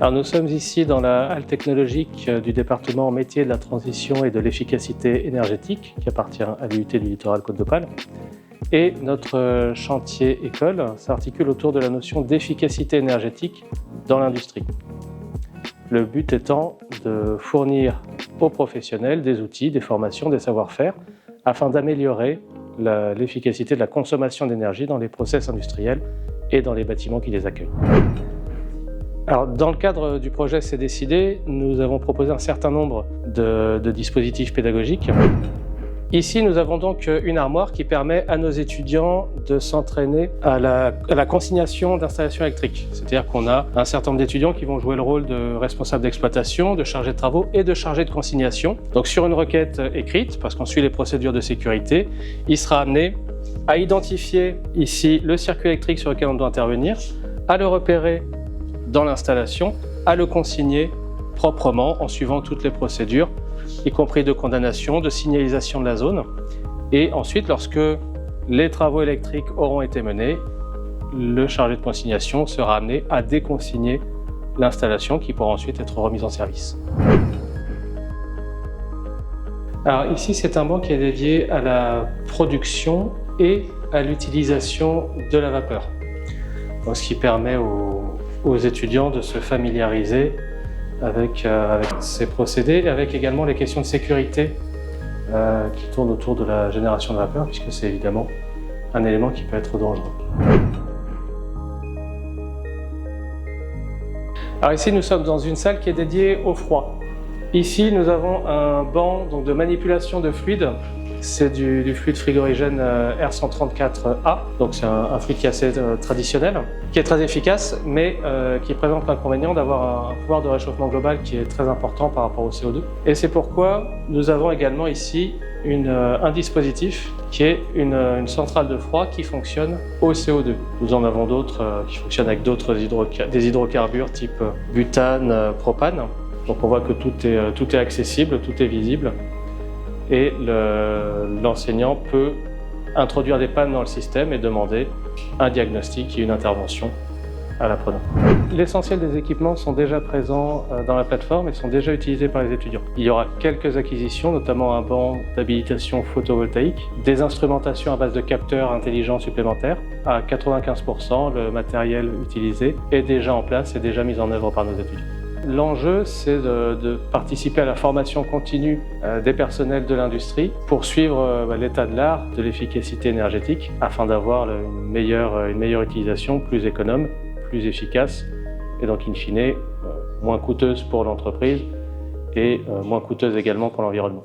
Alors nous sommes ici dans la halle technologique du département métier de la transition et de l'efficacité énergétique qui appartient à l'UT du littoral Côte d'Opale. Et notre chantier école s'articule autour de la notion d'efficacité énergétique dans l'industrie. Le but étant de fournir aux professionnels des outils, des formations, des savoir-faire afin d'améliorer l'efficacité de la consommation d'énergie dans les process industriels et dans les bâtiments qui les accueillent. Alors, dans le cadre du projet C'est décidé, nous avons proposé un certain nombre de dispositifs pédagogiques. Ici, nous avons donc une armoire qui permet à nos étudiants de s'entraîner à la consignation d'installations électriques. C'est-à-dire qu'on a un certain nombre d'étudiants qui vont jouer le rôle de responsable d'exploitation, de chargé de travaux et de chargé de consignation. Donc sur une requête écrite, parce qu'on suit les procédures de sécurité, il sera amené à identifier ici le circuit électrique sur lequel on doit intervenir, à le repérer dans l'installation, à le consigner proprement en suivant toutes les procédures, y compris de condamnation, de signalisation de la zone. Et ensuite, lorsque les travaux électriques auront été menés, le chargé de consignation sera amené à déconsigner l'installation qui pourra ensuite être remise en service. Alors ici, c'est un banc qui est dédié à la production et à l'utilisation de la vapeur. Donc, ce qui permet aux étudiants de se familiariser avec ces procédés et avec également les questions de sécurité qui tournent autour de la génération de vapeur, puisque c'est évidemment un élément qui peut être dangereux. Alors ici, nous sommes dans une salle qui est dédiée au froid. Ici, nous avons un banc donc, de manipulation de fluide. C'est du fluide frigorigène R134A, donc c'est un fluide qui est assez traditionnel, qui est très efficace, mais qui présente l'inconvénient d'avoir un pouvoir de réchauffement global qui est très important par rapport au CO2. Et c'est pourquoi nous avons également ici un dispositif qui est une centrale de froid qui fonctionne au CO2. Nous en avons d'autres qui fonctionnent avec des hydrocarbures type butane, propane. Donc on voit que tout est accessible, tout est visible. Et l'enseignant peut introduire des pannes dans le système et demander un diagnostic et une intervention à l'apprenant. L'essentiel des équipements sont déjà présents dans la plateforme et sont déjà utilisés par les étudiants. Il y aura quelques acquisitions, notamment un banc d'habilitation photovoltaïque, des instrumentations à base de capteurs intelligents supplémentaires. À 95%, le matériel utilisé est déjà en place et déjà mis en œuvre par nos étudiants. L'enjeu, c'est de participer à la formation continue des personnels de l'industrie pour suivre l'état de l'art de l'efficacité énergétique afin d'avoir une meilleure utilisation, plus économe, plus efficace et donc in fine moins coûteuse pour l'entreprise et moins coûteuse également pour l'environnement.